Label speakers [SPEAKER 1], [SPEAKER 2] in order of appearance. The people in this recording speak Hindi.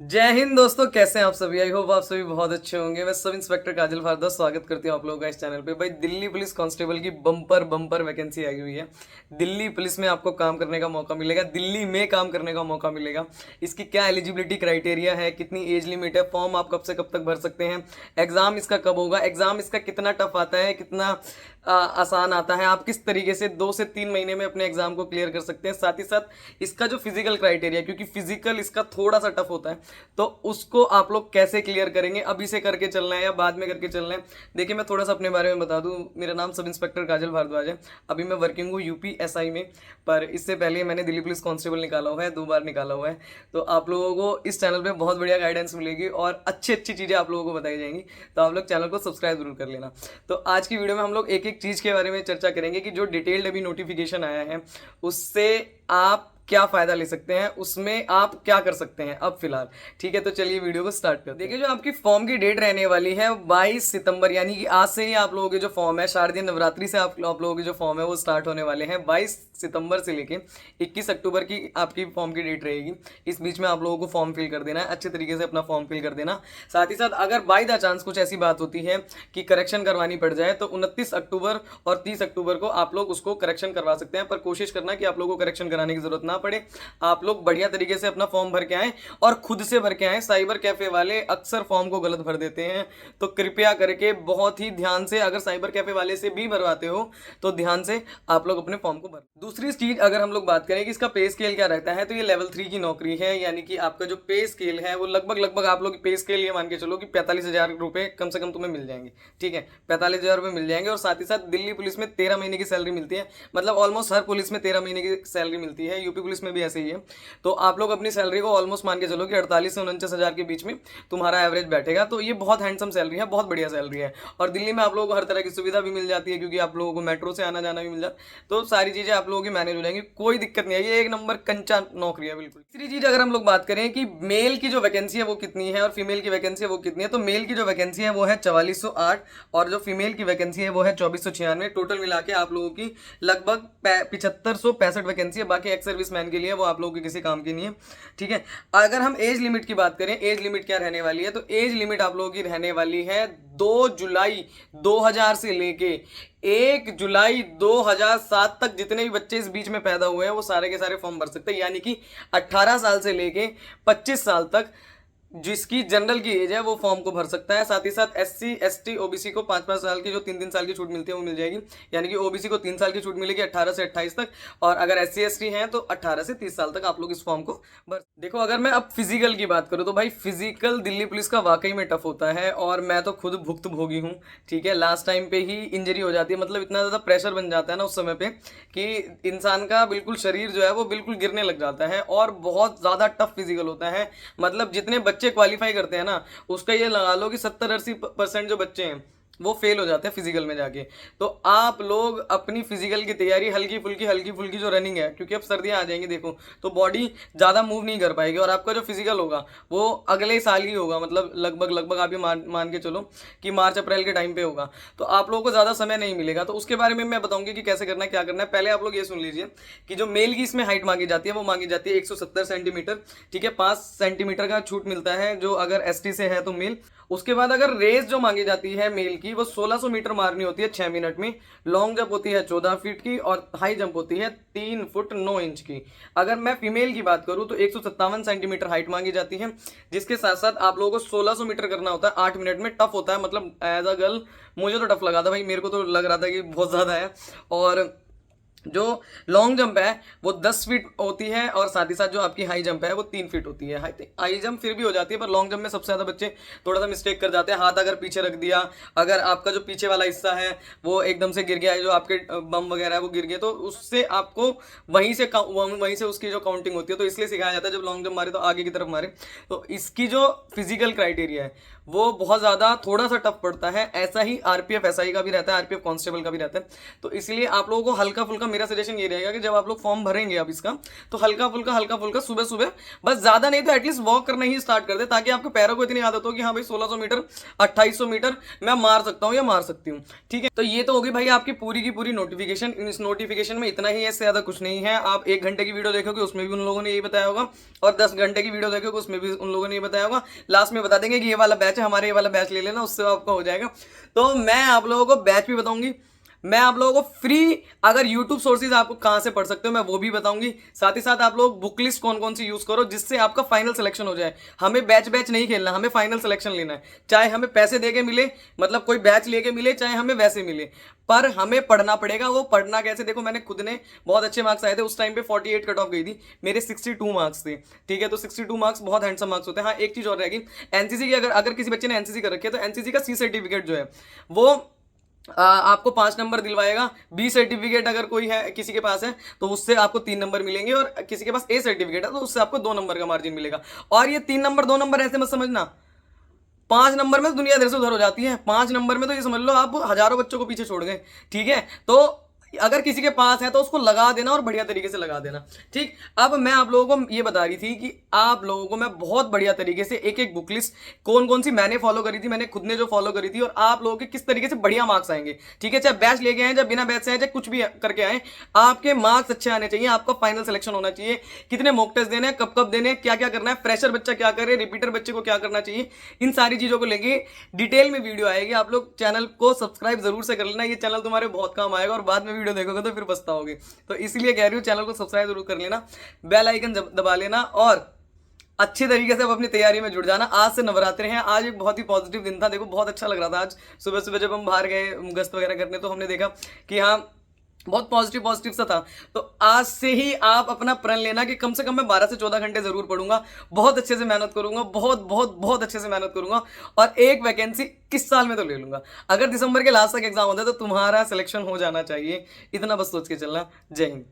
[SPEAKER 1] जय हिंद दोस्तों, कैसे हैं आप सभी। आई होप आप सभी बहुत अच्छे होंगे। मैं सब इंस्पेक्टर काजल भारद्वाज स्वागत करती हूँ आप लोगों का इस चैनल पे। भाई, दिल्ली पुलिस कांस्टेबल की बम्पर बम्पर वैकेंसी आई हुई है। दिल्ली पुलिस में आपको काम करने का मौका मिलेगा, दिल्ली में काम करने का मौका मिलेगा। इसकी क्या एलिजिबिलिटी क्राइटेरिया है, कितनी एज लिमिट है, फॉर्म आप कब से कब तक भर सकते हैं, एग्जाम इसका कब होगा, एग्जाम इसका कितना टफ आता है, कितना आसान आता है, आप किस तरीके से 2 से 3 महीने में अपने एग्जाम को क्लियर कर सकते हैं। साथ ही साथ इसका जो फिजिकल क्राइटेरिया, क्योंकि फिजिकल इसका थोड़ा सा टफ होता है, तो उसको आप लोग कैसे क्लियर करेंगे, अभी से करके चलना है या बाद में करके चलना है। देखिए, मैं थोड़ा सा अपने बारे में बता दूं। मेरा नाम सब इंस्पेक्टर काजल भारद्वाज है। अभी मैं वर्किंग हूँ यूपीएसआई में, पर इससे पहले मैंने दिल्ली पुलिस कांस्टेबल निकाला हुआ है, 2 बार निकाला हुआ है। तो आप लोगों को इस चैनल पे बहुत बढ़िया गाइडेंस मिलेगी और अच्छी अच्छी चीज़ें आप लोगों को बताई जाएंगी। तो आप लोग चैनल को सब्सक्राइब जरूर कर लेना। तो आज की वीडियो में हम लोग एक एक चीज़ के बारे में चर्चा करेंगे कि जो डिटेल्ड अभी नोटिफिकेशन आया है उससे आप क्या फायदा ले सकते हैं, उसमें आप क्या कर सकते हैं अब फिलहाल। ठीक है, तो चलिए वीडियो को स्टार्ट करते हैं। देखिए, जो आपकी फॉर्म की डेट रहने वाली है 22 सितंबर, यानी कि आज से ही आप लोगों के जो फॉर्म है, शारदीय नवरात्रि से आप लोगों के जो फॉर्म है वो स्टार्ट होने वाले हैं। 22 सितंबर से लेके 21 अक्टूबर की आपकी फॉर्म की डेट रहेगी। इस बीच में आप लोगों को फॉर्म फिल कर देना है, अच्छे तरीके से अपना फॉर्म फिल कर देना। साथ ही साथ अगर बाय द चांस कुछ ऐसी बात होती है कि करेक्शन करवानी पड़ जाए, तो 29 अक्टूबर और 30 अक्टूबर को आप लोग उसको करेक्शन करवा सकते हैं। पर कोशिश करना कि आप लोगों को करेक्शन कराने की जरूरत ना पड़े। आप लोग बढ़िया तरीके से अपना फॉर्म भर के आए और खुद से भर के आए। साइबर कैफे वाले अक्सर फॉर्म को गलत भर देते हैं, तो कृपया करके बहुत ही ध्यान से, अगर साइबर कैफे वाले से भी भरवाते हो तो ध्यान से आप लोग अपने फॉर्म को भर। दूसरी चीज अगर हम लोग बात करें कि इसका पे स्केल क्या रहता है, तो ये लेवल 3 की नौकरी है, यानी कि आपका जो पे स्केल है वो लगभग लगभग आप लोग पे स्केल ये मान के चलो कि 45,000 रुपए कम से कम तुम्हें मिल जाएंगे। ठीक है, 45,000 रुपए मिल जाएंगे। और साथ ही साथ दिल्ली पुलिस में 13 महीने की सैलरी मिलती है, मतलब ऑलमोस्ट हर पुलिस में 13 महीने की सैलरी मिलती है, यूपी पुलिस में भी ऐसे ही है। तो आप लोग अपनी सैलरी को ऑलमोस्ट मान के चलो कि 48 से 49,000 के बीच में तुम्हारा एवरेज बैठेगा। तो ये बहुत हैंडसम सैलरी है, बहुत बढ़िया सैलरी है। और दिल्ली में आप लोगों को हर तरह की सुविधा भी मिल जाती है, क्योंकि आप लोगों को मेट्रो से आना जाना भी मिल जाता है। तो सारी चीजें आप लोगों की मैनेज हो जाएंगी, कोई दिक्कत नहीं है। ये एक नंबर कंचा नौकरी है बिल्कुल। तीसरी चीज अगर हम लोग बात करें कि मेल की जो वैकेंसी है वो कितनी है और फीमेल की वैकेंसी है वो कितनी है, तो मेल की जो वैकेंसी है वो है 4408 और जो फीमेल की वैकेंसी है वो है 2496। टोटल मिला के आप लोगों की लगभग 7565 वैकेंसी है। बाकी एक्स सर्विस मैन के लिए वो आप लोगों के किसी काम की नहीं है। ठीक है, अगर हम एज लिमिट की बात करें, एज लिमिट क्या रहने वाली है, तो एज लिमिट आप लोगों की रहने वाली है 2 जुलाई 2000 से लेके 1 जुलाई 2007 तक। जितने भी बच्चे इस बीच में पैदा हुए हैं वो सारे के सारे फॉर्म भर सकते हैं, यानी कि 18 साल से लेके 25 साल तक जिसकी जनरल की एज है वो फॉर्म को भर सकता है। साथ ही साथ एससी एसटी ओबीसी को 5-5 साल की, जो 3-3 साल की छूट मिलती है वो मिल जाएगी, यानी कि ओबीसी को 3 साल की छूट मिलेगी 18 से 28 तक। और अगर एससी एसटी हैं तो 18 से 30 साल तक आप लोग इस फॉर्म को भर। देखो, अगर मैं अब फिजिकल की बात करूँ तो भाई फिजिकल दिल्ली पुलिस का वाकई में टफ होता है, और मैं तो खुद भुक्तभोगी हूँ। ठीक है, लास्ट टाइम पे ही इंजरी हो जाती है, मतलब इतना ज़्यादा प्रेशर बन जाता है ना उस समय पे कि इंसान का बिल्कुल शरीर जो है वो बिल्कुल गिरने लग जाता है, और बहुत ज़्यादा टफ फिजिकल होता है। मतलब जितने बच्चे क्वालिफाई करते हैं ना, उसका ये लगा लो कि 70-80% जो बच्चे हैं वो फेल हो जाते हैं फिजिकल में जाके। तो आप लोग अपनी फिजिकल की तैयारी हल्की फुल्की जो रनिंग है, क्योंकि अब सर्दियां आ जाएंगी देखो, तो बॉडी ज़्यादा मूव नहीं कर पाएगी, और आपका जो फिजिकल होगा वो अगले साल ही होगा, मतलब लगभग लगभग आप ये मान के चलो कि मार्च अप्रैल के टाइम पे होगा। तो आप लोगों को ज़्यादा समय नहीं मिलेगा, तो उसके बारे में मैं बताऊंगी कि कैसे करना है, क्या करना है। पहले आप लोग ये सुन लीजिए कि जो मेल की इसमें हाइट मांगी जाती है वो मांगी जाती है 170 सेंटीमीटर। ठीक है, 5 सेंटीमीटर का छूट मिलता है जो अगर एसटी से है तो मेल। उसके बाद अगर रेस जो मांगी जाती है मेल की, वो 1600 मीटर मारनी होती है 6 मिनट में। लॉन्ग जंप होती है 14 फीट की, और हाई जंप होती है 3 फुट 9 इंच की। अगर मैं फीमेल की बात करूं तो 157 सेंटीमीटर हाइट मांगी जाती है, जिसके साथ साथ आप लोगों को 1600 मीटर करना होता है 8 मिनट में। टफ होता है, मतलब एज अ गर्ल मुझे तो टफ लगा था भाई, मेरे को तो लग रहा था कि बहुत ज़्यादा है। और जो लॉन्ग जंप है वो 10 फीट होती है, और साथ ही साथ जो आपकी हाई जंप है वो 3 फीट होती है। हाई जंप फिर भी हो जाती है, पर लॉन्ग जंप में सबसे ज़्यादा बच्चे थोड़ा सा मिस्टेक कर जाते हैं। हाथ अगर पीछे रख दिया, अगर आपका जो पीछे वाला हिस्सा है वो एकदम से गिर गया है, जो आपके बम वगैरह है वो गिर गए, तो उससे आपको वहीं से उसकी जो काउंटिंग होती है। तो इसलिए सिखाया जाता है जब लॉन्ग जंप मारे तो आगे की तरफ मारे। तो इसकी जो फिजिकल क्राइटेरिया है वो बहुत ज़्यादा थोड़ा सा टफ पड़ता है। ऐसा ही आरपीएफ एसआई का भी रहता है, आरपीएफ कांस्टेबल का भी रहता है। तो इसलिए आप लोगों को हल्का फुल्का मेरा सजेशन ये रहेगा कि जब आप लोग फॉर्म भरेंगे अब इसका, तो हल्का फुल्का सुबह सुबह, बस ज्यादा नहीं तो एटलीस्ट वॉक करना ही स्टार्ट कर दे, ताकि आपके पैरों को इतनी आदत हो कि हाँ भाई 1600 मीटर 2800 मीटर मैं मार सकता हूँ या मार सकती हूँ। ठीक है, तो ये तो होगी भाई आपकी पूरी की पूरी नोटिफिकेशन। इस नोटिफिकेशन में इतना ही है, इससे ज्यादा कुछ नहीं है। आप 1 घंटे की वीडियो देखोगे उसमें भी उन लोगों ने यही बताया होगा, और 10 घंटे की वीडियो देखोगे उसमें भी उन लोगों ने ये बताया होगा। लास्ट में बता देंगे कि ये वाला बैच है, हमारे ये वाला बैच ले लेना, उससे आपका हो जाएगा। तो मैं आप लोगों को बैच भी बताऊंगी, मैं आप लोगों को फ्री अगर YouTube सोर्सेज आपको कहां से पढ़ सकते हो मैं वो भी बताऊंगी। साथ ही साथ आप लोग बुक लिस्ट कौन कौन सी यूज करो जिससे आपका फाइनल सिलेक्शन हो जाए। हमें बैच नहीं खेलना, हमें फाइनल सिलेक्शन लेना है। चाहे हमें पैसे देके मिले, मतलब कोई बैच लेके मिले, चाहे हमें वैसे मिले, पर हमें पढ़ना पड़ेगा। वो पढ़ना कैसे, देखो मैंने खुद ने बहुत अच्छे मार्क्स आए थे उस टाइम पे, 48 कट ऑफ गई थी, मेरे 62 मार्क्स थे। ठीक है, तो 62 मार्क्स बहुत हैंडसम मार्क्स होते हैं। हाँ, एक चीज और रहेगी, एनसीसी की अगर किसी बच्चे ने एनसीसी कर रखी है तो एनसीसी का सी सर्टिफिकेट जो है वो आपको 5 नंबर दिलवाएगा। बी सर्टिफिकेट अगर कोई है किसी के पास है तो उससे आपको 3 नंबर मिलेंगे, और किसी के पास ए सर्टिफिकेट है तो उससे आपको 2 नंबर का मार्जिन मिलेगा। और ये 3 नंबर 2 नंबर ऐसे मत समझना, 5 नंबर में तो दुनिया इधर से उधर हो जाती है। 5 नंबर में तो ये समझ लो आप हजारों बच्चों को पीछे छोड़ गए। ठीक है, तो अगर किसी के पास है तो उसको लगा देना, और बढ़िया तरीके से लगा देना। ठीक, अब मैं आप लोगों को ये बता रही थी कि आप लोगों को मैं बहुत बढ़िया तरीके से एक एक बुक लिस्ट कौन कौन सी मैंने फॉलो करी थी, मैंने खुद ने जो फॉलो करी थी, और आप लोगों के किस तरीके से बढ़िया मार्क्स आएंगे। ठीक है, चाहे बैच लेके आए, चाहे बिना बैच से आए, चाहे कुछ भी करके आए, आपके मार्क्स अच्छे आने चाहिए, आपका फाइनल सिलेक्शन होना चाहिए। कितने मॉक टेस्ट देने हैं, कब कब देने हैं, क्या क्या करना है, फ्रेशर बच्चा क्या करे, रिपीटर बच्चे को क्या करना चाहिए, इन सारी चीजों को लेके डिटेल में वीडियो आएगी। आप लोग चैनल को सब्सक्राइब जरूर से कर लेना, ये चैनल तुम्हारे बहुत काम आएगा, और बाद में वीडियो देखोगे तो फिर पछताओगे। तो इसलिए कह रही हूँ चैनल को सब्सक्राइब जरूर कर लेना, बेल आइकन दबा लेना, और अच्छे तरीके से अब अपनी तैयारी में जुड़ जाना। आज से नवरात्र हैं, आज एक बहुत ही पॉजिटिव दिन था। देखो बहुत अच्छा लग रहा था आज सुबह सुबह जब हम बाहर गए गश्त वगैरह करने, तो हमने देखा कि हाँ बहुत पॉजिटिव सा था। तो आज से ही आप अपना प्रण लेना कि कम से कम मैं 12 से 14 घंटे जरूर पढ़ूंगा, बहुत अच्छे से मेहनत करूंगा, बहुत अच्छे से मेहनत करूंगा, और एक वैकेंसी इस साल में तो ले लूंगा। अगर दिसंबर के लास्ट तक एग्जाम होता है तो तुम्हारा सिलेक्शन हो जाना चाहिए, इतना बस सोच के चलना। जय हिंद।